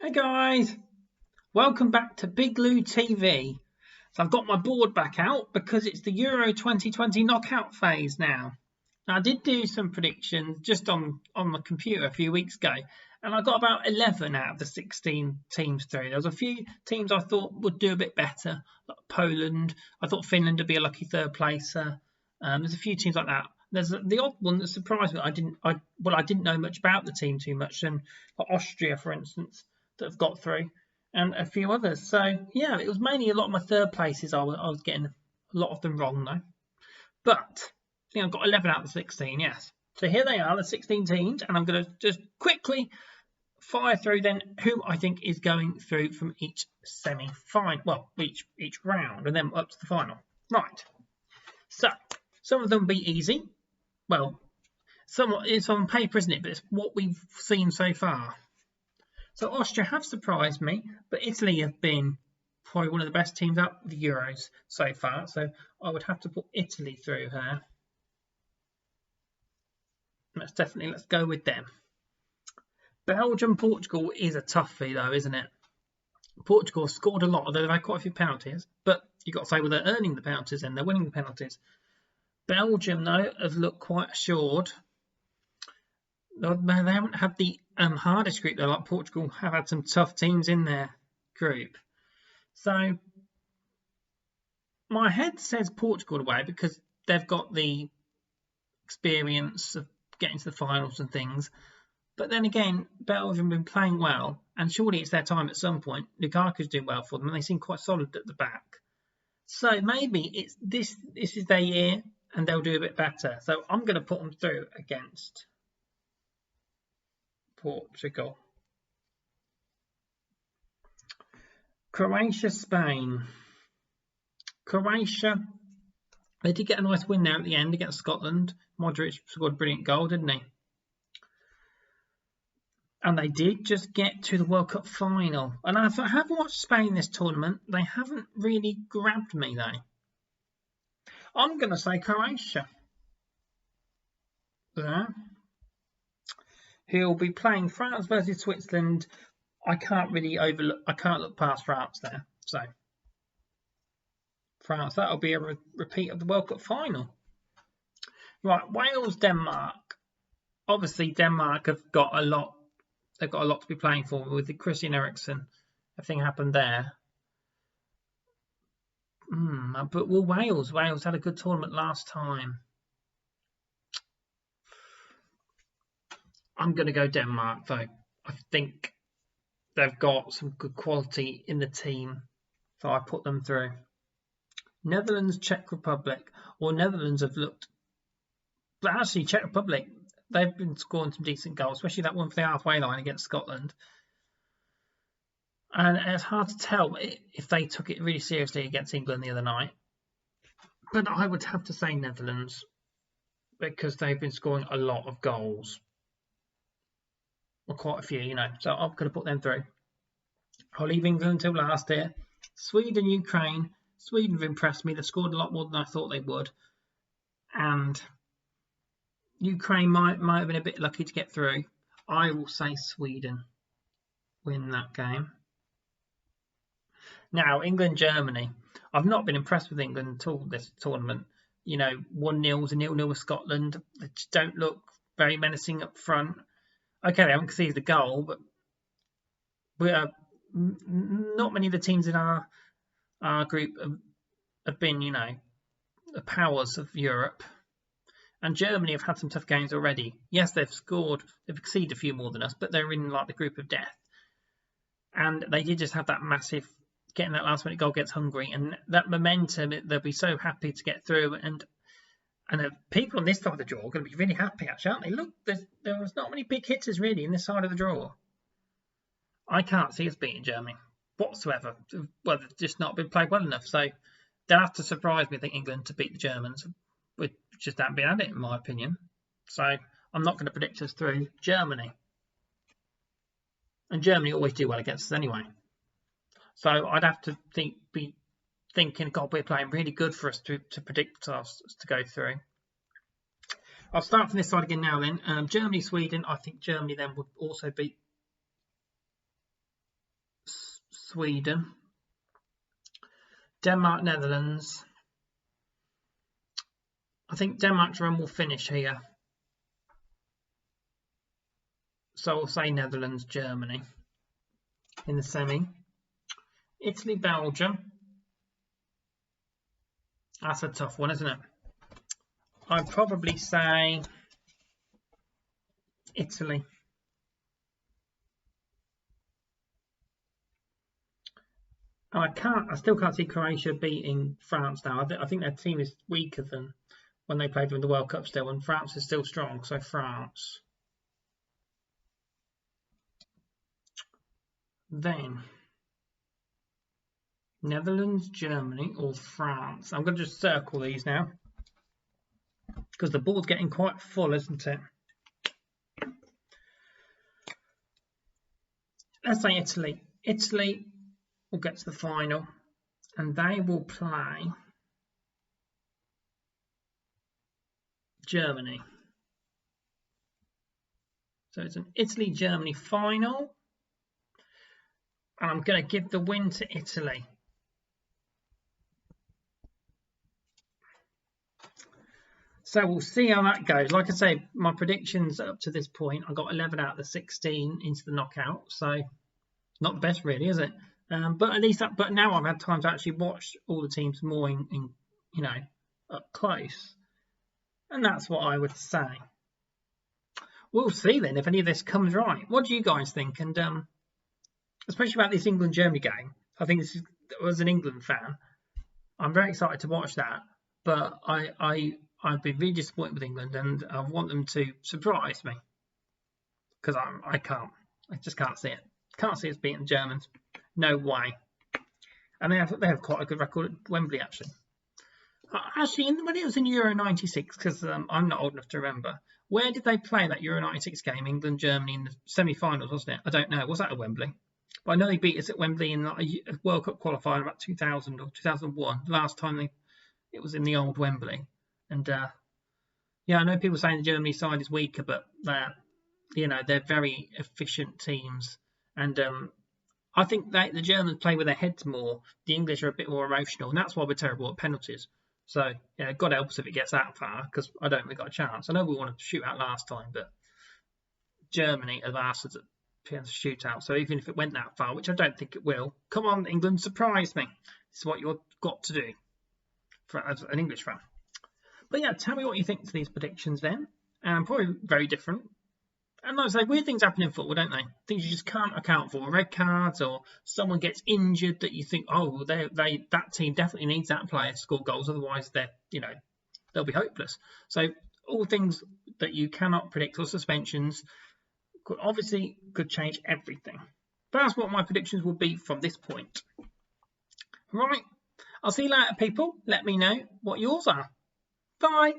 Hey guys, welcome back to Big Lou TV. So I've got my board back out because it's the Euro 2020 knockout phase now. Now I did do some predictions just on the computer a few weeks ago, and I got about 11 out of the 16 teams through. There was a few teams I thought would do a bit better, like Poland. I thought Finland would be a lucky third placer. There's a few teams like that. There's the odd one that surprised me. I didn't know much about the team too much, and like Austria, for instance, that have got through, and a few others. So yeah, it was mainly a lot of my third places. I was getting a lot of them wrong though, but I think I've got 11 out of the 16. Yes. So here they are, the 16 teams, and I'm going to just quickly fire through then who I think is going through from each semi-final, well, each round, and then up to the final. Right. So some of them will be easy. Well, somewhat it's on paper, isn't it? But it's what we've seen so far. So Austria have surprised me, but Italy have been probably one of the best teams out of the Euros so far. So I would have to put Italy through here. Let's go with them. Belgium, Portugal is a toughie though, isn't it? Portugal scored a lot, although they've had quite a few penalties. But you've got to say, well, they're earning the penalties and they're winning the penalties. Belgium, though, have looked quite assured. They haven't had the hardest group, though, like Portugal have had some tough teams in their group. So my head says Portugal away because they've got the experience of getting to the finals and things. But then again, Belgium have been playing well, and surely it's their time at some point. Lukaku's doing well for them, and they seem quite solid at the back. So maybe it's this is their year, and they'll do a bit better. So I'm going to put them through against Portugal. Croatia, Spain. Croatia, they did get a nice win there at the end against Scotland. Modric scored a brilliant goal, didn't he? And they did just get to the World Cup final. And I haven't watched Spain this tournament. They haven't really grabbed me, though. I'm going to say Croatia. Yeah. He'll be playing France versus Switzerland. I can't look past France there. So France, that'll be a repeat of the World Cup final. Right, Wales, Denmark. Obviously, Denmark have got a lot. They've got a lot to be playing for with the Christian Eriksen. Everything happened there. But will Wales had a good tournament last time. I'm going to go Denmark, though. I think they've got some good quality in the team, so I put them through. Netherlands, Czech Republic. Well, Netherlands have looked... But actually, Czech Republic, they've been scoring some decent goals, especially that one for the halfway line against Scotland. And it's hard to tell if they took it really seriously against England the other night. But I would have to say Netherlands, because they've been scoring a lot of goals. Well, quite a few, you know. So I'm going to put them through. I'll leave England until last here. Sweden, Ukraine. Sweden have impressed me. They've scored a lot more than I thought they would. And Ukraine might have been a bit lucky to get through. I will say Sweden win that game. Now, England, Germany. I've not been impressed with England at all this tournament. You know, 1-0 was a 0-0 with Scotland. They just don't look very menacing up front. Okay, they haven't conceded a goal, but not many of the teams in our group have been, you know, the powers of Europe. And Germany have had some tough games already. Yes, they've conceded a few more than us, but they're in like the group of death. And they did just have that massive, getting that last minute goal against Hungary, and that momentum, they'll be so happy to get through. And the people on this side of the draw are going to be really happy, actually, aren't they? Look, there's not many big hitters really in this side of the draw. I can't see us beating Germany whatsoever. Well, they've just not been played well enough. So they'll have to surprise me, I think, England to beat the Germans. We just haven't been at it, in my opinion. So I'm not going to predict us through Germany. And Germany always do well against us anyway. So I'd have to be thinking, God, we're playing really good for us to predict us to go through. I'll start from this side again now then. Germany, Sweden. I think Germany then would also beat Sweden. Denmark, Netherlands. I think Denmark's run will finish here. So I'll say Netherlands, Germany in the semi. Italy, Belgium. That's a tough one, isn't it? I'd probably say Italy. And I still can't see Croatia beating France now. I think their team is weaker than when they played in the World Cup still, and France is still strong. So France. Then Netherlands, Germany, or France. I'm going to just circle these now because the board's getting quite full, isn't it? Let's say Italy. Italy will get to the final and they will play Germany. So it's an Italy-Germany final. And I'm going to give the win to Italy. So we'll see how that goes. Like I say, my predictions up to this point, I got 11 out of the 16 into the knockout. So not the best, really, is it? But at least, but now I've had time to actually watch all the teams more in you know, up close, and that's what I would say. We'll see then if any of this comes right. What do you guys think? And especially about this England-Germany game, I think this is, as an England fan, I'm very excited to watch that. But I've been really disappointed with England, and I want them to surprise me because I just can't see it. Can't see us beating the Germans. No way. And they have quite a good record at Wembley, actually. Actually, when it was in Euro 96, because I'm not old enough to remember, where did they play that Euro 96 game? England, Germany in the semi-finals, wasn't it? I don't know. Was that at Wembley? But I know they beat us at Wembley in a World Cup qualifier about 2000 or 2001. Last time it was in the old Wembley. And yeah, I know people saying the Germany side is weaker, but they're very efficient teams. And I think the Germans play with their heads more. The English are a bit more emotional, and that's why we're terrible at penalties. So, yeah, God helps if it gets that far, because I don't think we've got a chance. I know we wanted to shoot out last time, but Germany have asked us to shootout. So even if it went that far, which I don't think it will, come on, England, surprise me. This is what you've got to do as an English fan. But yeah, tell me what you think to these predictions then. Probably very different. And like I say, weird things happen in football, don't they? Things you just can't account for. Red cards, or someone gets injured that you think, oh, that team definitely needs that player to score goals, otherwise they'll be hopeless. So all things that you cannot predict, or suspensions, could change everything. But that's what my predictions will be from this point. Right, I'll see you later, people. Let me know what yours are. Bye.